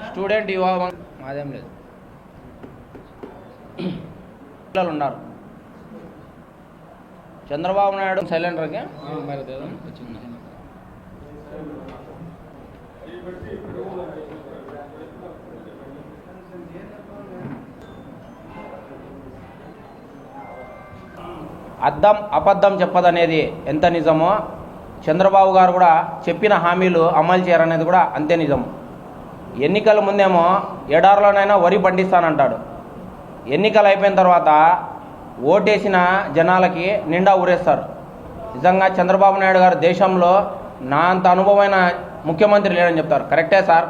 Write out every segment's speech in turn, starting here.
Student యువ మాదేం లేదు, పిల్లలు ఉన్నారు. చంద్రబాబు నాయుడు సైలెండర్కి వచ్చింది. అబద్ధం చెప్పదనేది ఎంత నిజమో చంద్రబాబు గారు కూడా చెప్పిన హామీలు అమలు చేయరనేది కూడా అంతే నిజం. ఎన్నికల ముందేమో ఎడారిలోనైనా వరి పండిస్తానంటాడు. ఎన్నికలు అయిపోయిన తర్వాత ఓటేసిన జనాలకి నిండా ఊరేస్తారు. నిజంగా చంద్రబాబు నాయుడు గారు దేశంలో నా అంత అనుభవమైన ముఖ్యమంత్రి లేరని చెప్తారు. కరెక్టే సార్,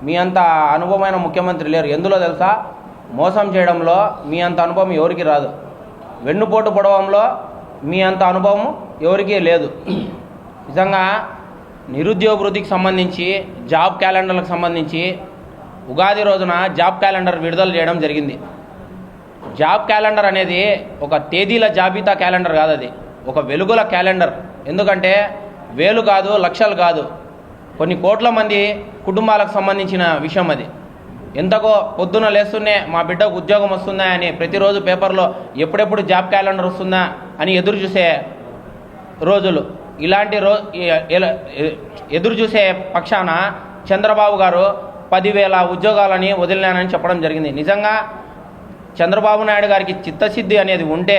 మీ అంత అనుభవమైన ముఖ్యమంత్రి లేరు. ఎందులో తెలుసా? మోసం చేయడంలో మీ అంత అనుభవం ఎవరికి రాదు. వెన్నుపోటు పొడవంలో మీ అంత అనుభవం ఎవరికీ లేదు. నిజంగా నిరుద్యోగ వృత్తికి సంబంధించి జాబ్ క్యాలెండర్లకు సంబంధించి ఉగాది రోజున జాబ్ క్యాలెండర్ విడుదల చేయడం జరిగింది. జాబ్ క్యాలెండర్ అనేది ఒక తేదీల జాబితా క్యాలెండర్ కాదు, అది ఒక వెలుగుల క్యాలెండర్. ఎందుకంటే వేలు కాదు, లక్షలు కాదు, కొన్ని కోట్ల మంది కుటుంబాలకు సంబంధించిన విషయం అది. ఎంతకో పొద్దున లేస్తూనే మా బిడ్డకు ఉద్యోగం వస్తుందా అని ప్రతిరోజు పేపర్లో ఎప్పుడెప్పుడు జాబ్ క్యాలెండర్ వస్తుందా అని ఎదురు చూసే రోజులు. ఇలాంటి ఎదురు చూసే పక్షాన చంద్రబాబు గారు 10,000 ఉద్యోగాలని వదిలినానని చెప్పడం జరిగింది. నిజంగా చంద్రబాబు నాయుడు గారికి చిత్తశుద్ధి అనేది ఉంటే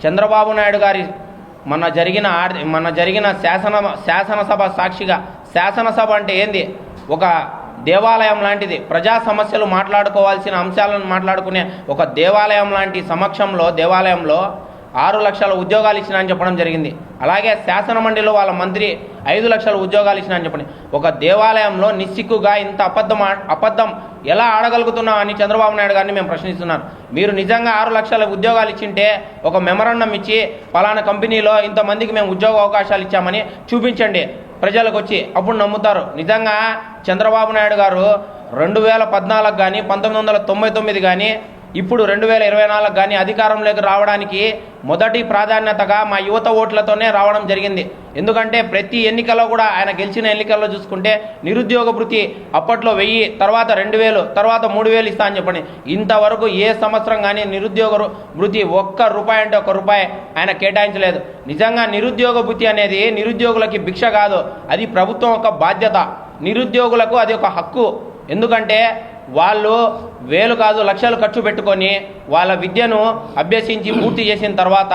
చంద్రబాబు నాయుడు గారి మన జరిగిన శాసనసభ సాక్షిగా, శాసనసభ అంటే ఏంది? ఒక దేవాలయం లాంటిది. ప్రజా సమస్యలు మాట్లాడుకోవాల్సిన అంశాలను మాట్లాడుకునే ఒక దేవాలయం లాంటి దేవాలయంలో 6 లక్షల ఉద్యోగాలు ఇచ్చినా అని చెప్పడం జరిగింది. అలాగే శాసనమండలిలో వాళ్ళ మంత్రి 5 లక్షల ఉద్యోగాలు ఇచ్చినా అని చెప్పండి. ఒక దేవాలయంలో నిస్సిగ్గుగా ఇంత అబద్ధం ఎలా ఆడగలుగుతున్నాం అని చంద్రబాబు నాయుడు గారిని మేము ప్రశ్నిస్తున్నాం. మీరు నిజంగా 6 లక్షల ఉద్యోగాలు ఇచ్చింటే ఒక మెమరాండం ఇచ్చి పలానా కంపెనీలో ఇంతమందికి మేము ఉద్యోగ అవకాశాలు ఇచ్చామని చూపించండి ప్రజలకు వచ్చి, అప్పుడు నమ్ముతారు. నిజంగా చంద్రబాబు నాయుడు గారు 2014 కానీ 1999 కానీ ఇప్పుడు 2024 కానీ అధికారంలోకి రావడానికి మొదటి ప్రాధాన్యతగా మా యువత ఓట్లతోనే రావడం జరిగింది. ఎందుకంటే ప్రతి ఎన్నికల్లో కూడా ఆయన గెలిచిన ఎన్నికల్లో చూసుకుంటే నిరుద్యోగ భృతి అప్పట్లో 1000, తర్వాత 2000, తర్వాత 3000 ఇస్తా అని చెప్పండి. ఇంతవరకు ఏ సంవత్సరం కానీ నిరుద్యోగ భృతి ₹1 అంటే ₹1 ఆయన కేటాయించలేదు. నిజంగా నిరుద్యోగ భృతి అనేది నిరుద్యోగులకి భిక్ష కాదు, అది ప్రభుత్వం యొక్క బాధ్యత. నిరుద్యోగులకు అది ఒక హక్కు. ఎందుకంటే వాళ్ళు వేలు కాదు లక్షలు ఖర్చు పెట్టుకొని వాళ్ళ విద్యను అభ్యసించి పూర్తి చేసిన తర్వాత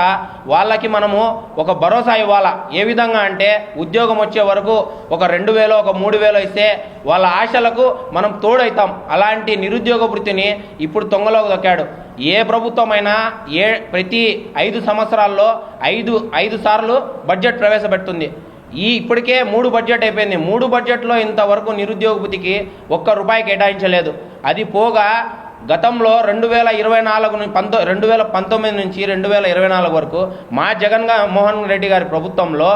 వాళ్ళకి మనము ఒక భరోసా ఇవ్వాలా. ఏ విధంగా అంటే ఉద్యోగం వచ్చే వరకు ఒక 2,000, ఒక 3,000 ఇస్తే వాళ్ళ ఆశలకు మనం తోడవుతాం. అలాంటి నిరుద్యోగ వృత్తిని ఇప్పుడు తొంగలోకి దొక్కాడు. ఏ ప్రభుత్వమైనా ప్రతి 5 సంవత్సరాల్లో 5 సార్లు బడ్జెట్ ప్రవేశపెడుతుంది. ఇప్పటికే 3 బడ్జెట్ అయిపోయింది. 3 బడ్జెట్లో ఇంతవరకు నిరుద్యోగ భృతికి ₹1 కేటాయించలేదు. అది పోగా గతంలో 2019 నుంచి 2024 వరకు మా జగన్మోహన్ రెడ్డి గారి ప్రభుత్వంలో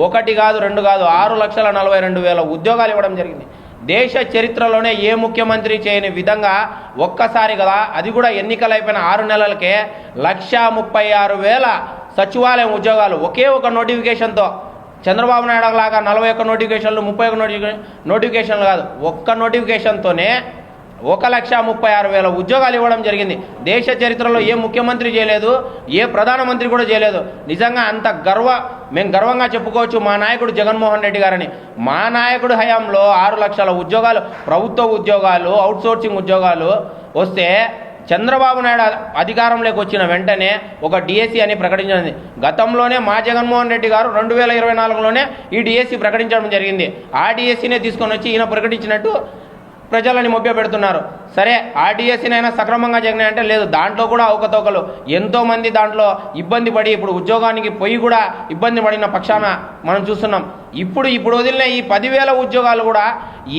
1 కాదు 2 కాదు 6,42,000 ఉద్యోగాలు ఇవ్వడం జరిగింది. దేశ చరిత్రలోనే ఏ ముఖ్యమంత్రి చేయని విధంగా ఒక్కసారి కదా, అది కూడా ఎన్నికలు అయిపోయిన 6 నెలలకే 1,36,000 సచివాలయం ఉద్యోగాలు ఒకే ఒక నోటిఫికేషన్తో. చంద్రబాబు నాయుడు లాగా 41 నోటిఫికేషన్లు 31 నోటిఫికేషన్లు కాదు, ఒక్క నోటిఫికేషన్తోనే 1,36,000 ఉద్యోగాలు ఇవ్వడం జరిగింది. దేశ చరిత్రలో ఏ ముఖ్యమంత్రి చేయలేదు, ఏ ప్రధానమంత్రి కూడా చేయలేదు. నిజంగా అంత మేము గర్వంగా చెప్పుకోవచ్చు మా నాయకుడు జగన్మోహన్ రెడ్డి గారని. మా నాయకుడు హయాంలో 6 లక్షల ఉద్యోగాలు, ప్రభుత్వ ఉద్యోగాలు, అవుట్సోర్సింగ్ ఉద్యోగాలు వస్తే చంద్రబాబు నాయుడు అధికారంలోకి వచ్చిన వెంటనే ఒక డిఎస్సి అని ప్రకటించింది. గతంలోనే మా జగన్మోహన్ రెడ్డి గారు 2024లోనే ఈ డిఎస్సి ప్రకటించడం జరిగింది. ఆ డిఎస్సినే తీసుకొని వచ్చి ఈయన ప్రకటించినట్టు ప్రజలని మభ్య పెడుతున్నారు. సరే, ఆ డిఎస్సినైనా సక్రమంగా జరిగినాయంటే లేదు, దాంట్లో కూడా అవకతవకలు. ఎంతోమంది దాంట్లో ఇబ్బంది పడి ఇప్పుడు ఉద్యోగానికి పోయి కూడా ఇబ్బంది పడిన పక్షాన మనం చూస్తున్నాం. ఇప్పుడు వదిలిన ఈ 10,000 ఉద్యోగాలు కూడా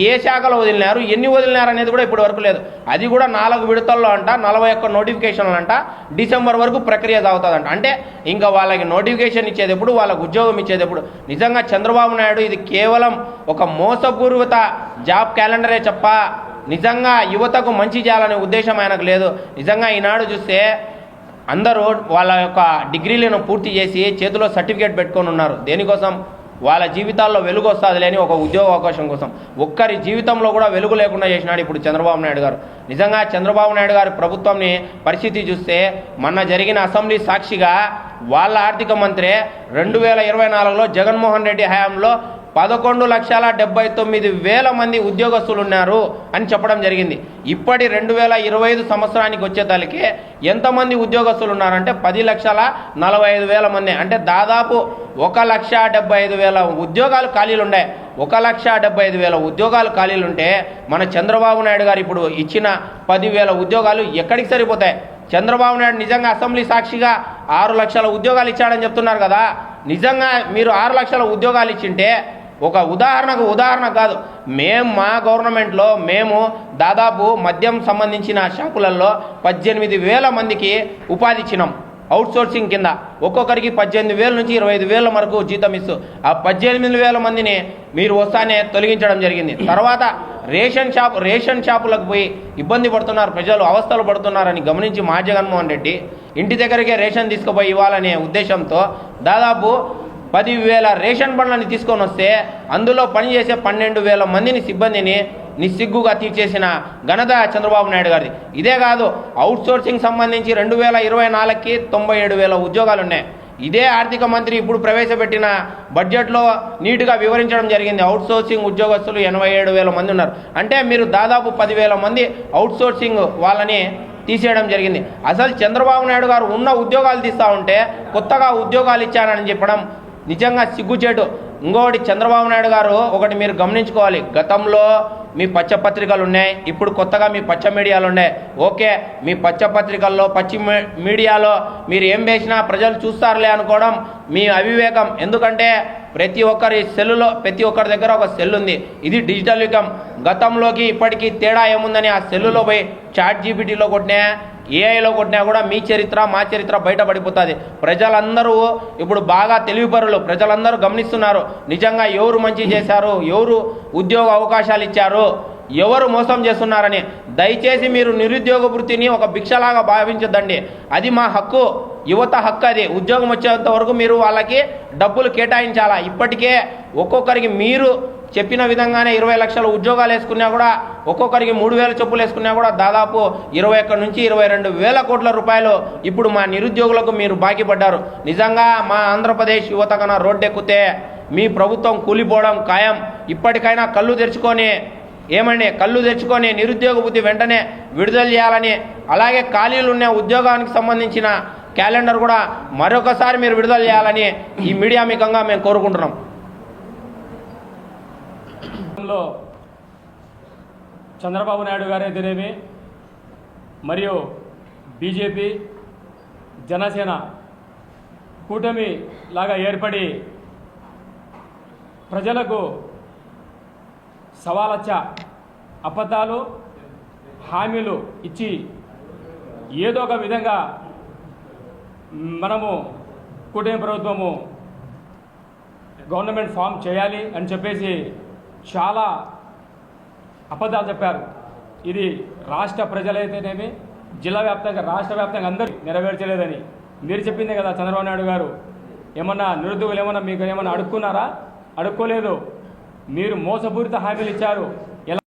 ఏ శాఖలో వదిలినారు, ఎన్ని వదిలినారు అనేది కూడా ఇప్పటి వరకు లేదు. అది కూడా 4 విడతల్లో అంట, 41 నోటిఫికేషన్లు అంట, డిసెంబర్ వరకు ప్రక్రియ సాగుతుందంట. అంటే ఇంకా వాళ్ళకి నోటిఫికేషన్ ఇచ్చేటప్పుడు, వాళ్ళకు ఉద్యోగం ఇచ్చేటప్పుడు. నిజంగా చంద్రబాబు నాయుడు ఇది కేవలం ఒక మోసపూరిత జాబ్ క్యాలెండరే నిజంగా యువతకు మంచి చేయాలనే ఉద్దేశం ఆయనకు లేదు. నిజంగా ఈనాడు చూస్తే అందరూ వాళ్ళ యొక్క డిగ్రీలను పూర్తి చేసి చేతిలో సర్టిఫికేట్ పెట్టుకొని ఉన్నారు. దేనికోసం? వాళ్ళ జీవితాల్లో వెలుగు వస్తుంది లేని ఒక ఉద్యోగ అవకాశం కోసం. ఒక్కరి జీవితంలో కూడా వెలుగు లేకుండా చేసినాడు ఇప్పుడు చంద్రబాబు నాయుడు గారు. నిజంగా చంద్రబాబు నాయుడు గారి ప్రభుత్వంని పరిస్థితి చూస్తే మొన్న జరిగిన అసెంబ్లీ సాక్షిగా వాళ్ళ ఆర్థిక మంత్రి 2024లో జగన్మోహన్ రెడ్డి హయాంలో 11,79,000 మంది ఉద్యోగస్తులు ఉన్నారు అని చెప్పడం జరిగింది. ఇప్పటి 2025 సంవత్సరానికి వచ్చేతలకి ఎంతమంది ఉద్యోగస్తులు ఉన్నారంటే 10,45,000 మంది. అంటే దాదాపు 1,75,000 ఉద్యోగాలు ఖాళీలు ఉన్నాయి. 1,75,000 ఉద్యోగాలు ఖాళీలు ఉంటే మన చంద్రబాబు నాయుడు గారు ఇప్పుడు ఇచ్చిన 10,000 ఉద్యోగాలు ఎక్కడికి సరిపోతాయి? చంద్రబాబు నాయుడు నిజంగా అసెంబ్లీ సాక్షిగా 6 లక్షల ఉద్యోగాలు ఇచ్చాడని చెప్తున్నారు కదా. నిజంగా మీరు 6 లక్షల ఉద్యోగాలు ఇచ్చింటే ఒక ఉదాహరణ కాదు, మా గవర్నమెంట్లో మేము దాదాపు మద్యం సంబంధించిన షాపులలో 18,000 మందికి ఉపాధి ఇచ్చినాం అవుట్సోర్సింగ్ కింద. ఒక్కొక్కరికి 18,000 నుంచి 25,000 వరకు జీతం ఇస్తూ ఆ 18,000 మందిని మీరు వస్తానే తొలగించడం జరిగింది. తర్వాత రేషన్ షాపులకు పోయి ఇబ్బంది పడుతున్నారు ప్రజలు, అవస్థలు పడుతున్నారని గమనించి మా జగన్మోహన్ రెడ్డి ఇంటి దగ్గరికే రేషన్ తీసుకుపోయి ఇవ్వాలనే ఉద్దేశంతో దాదాపు 10,000 రేషన్ బండ్లని తీసుకొని వస్తే అందులో పనిచేసే 12,000 మందిని సిబ్బందిని నిస్సిగ్గుగా తీర్చేసిన ఘనత చంద్రబాబు నాయుడు గారిది. ఇదే కాదు, అవుట్సోర్సింగ్ సంబంధించి 2024కి 97,000 ఉద్యోగాలు ఉన్నాయి. ఇదే ఆర్థిక మంత్రి ఇప్పుడు ప్రవేశపెట్టిన బడ్జెట్లో నీట్గా వివరించడం జరిగింది. అవుట్సోర్సింగ్ ఉద్యోగస్తులు 87,000 మంది ఉన్నారు. అంటే మీరు దాదాపు 10,000 మంది అవుట్సోర్సింగ్ వాళ్ళని తీసేయడం జరిగింది. అసలు చంద్రబాబు నాయుడు గారు ఉన్న ఉద్యోగాలు తీస్తూ ఉంటే కొత్తగా ఉద్యోగాలు ఇచ్చానని చెప్పడం నిజంగా సిగ్గుచేటు. ఇంకోటి చంద్రబాబు నాయుడు గారు ఒకటి మీరు గమనించుకోవాలి, గతంలో మీ పచ్చ పత్రికలు ఉన్నాయి, ఇప్పుడు కొత్తగా మీ పచ్చ మీడియాలు ఉన్నాయి. ఓకే, మీ పచ్చ పత్రికల్లో పచ్చి మీడియాలో మీరు ఏం వేసినా ప్రజలు చూస్తారులే అనుకోవడం మీ అవివేకం. ఎందుకంటే ప్రతి ఒక్కరి దగ్గర ఒక సెల్ ఉంది. ఇది డిజిటల్ యుగం. గతంలోకి ఇప్పటికీ తేడా ఏముందని ఆ సెల్లులో పోయి చాట్ జీపీటీలో కొట్టినా ఏఐలో కొట్టినా కూడా మీ చరిత్ర మా చరిత్ర బయటపడిపోతుంది. ప్రజలందరూ ఇప్పుడు బాగా తెలివిపరులు, ప్రజలందరూ గమనిస్తున్నారు నిజంగా ఎవరు మంచి చేశారు, ఎవరు ఉద్యోగ అవకాశాలు ఇచ్చారు, ఎవరు మోసం చేస్తున్నారని. దయచేసి మీరు నిరుద్యోగ వృత్తిని ఒక భిక్షలాగా భావించొద్దండి. అది మా హక్కు, యువత హక్కు. అది ఉద్యోగం వచ్చేంత వరకు మీరు వాళ్ళకి డబ్బులు కేటాయించాలా. ఇప్పటికే ఒక్కొక్కరికి మీరు చెప్పిన విధంగానే 20 లక్షల ఉద్యోగాలు వేసుకున్నా కూడా ఒక్కొక్కరికి 3,000 చొప్పులు వేసుకున్నా కూడా దాదాపు 21 నుంచి 22,000 కోట్ల రూపాయలు ఇప్పుడు మా నిరుద్యోగులకు మీరు బాకీ పడ్డారు. నిజంగా మా ఆంధ్రప్రదేశ్ యువత కన్నా రోడ్డెక్కితే మీ ప్రభుత్వం కూలిపోవడం ఖాయం. ఇప్పటికైనా కళ్ళు తెరుచుకొని నిరుద్యోగ వృత్తి వెంటనే విడుదల చేయాలని, అలాగే ఖాళీలు ఉన్న ఉద్యోగానికి సంబంధించిన క్యాలెండర్ కూడా మరొకసారి మీరు విడుదల చేయాలని ఈ మీడియా మీకంగా మేము కోరుకుంటున్నాం. చంద్రబాబు నాయుడు గారైతేనేమి మరియు బీజేపీ జనసేన కూటమి లాగా ఏర్పడి ప్రజలకు సవాలచ్చ అబద్ధాలు హామీలు ఇచ్చి ఏదో ఒక విధంగా మనము కూటమి ప్రభుత్వము గవర్నమెంట్ ఫామ్ చేయాలి అని చెప్పేసి చాలా అబద్ధాలు చెప్పారు. ఇది రాష్ట్ర ప్రజలైతేనేమి జిల్లా వ్యాప్తంగా రాష్ట్ర వ్యాప్తంగా అందరూ నెరవేర్చలేదని మీరు చెప్పిందే కదా చంద్రబాబు నాయుడు గారు. ఏమన్నా నిరుద్యోగులు ఏమన్నా మీకు ఏమన్నా అడుక్కున్నారా? అడుక్కోలేదు. మీరు మోసపూరిత హామీలు ఇచ్చారు.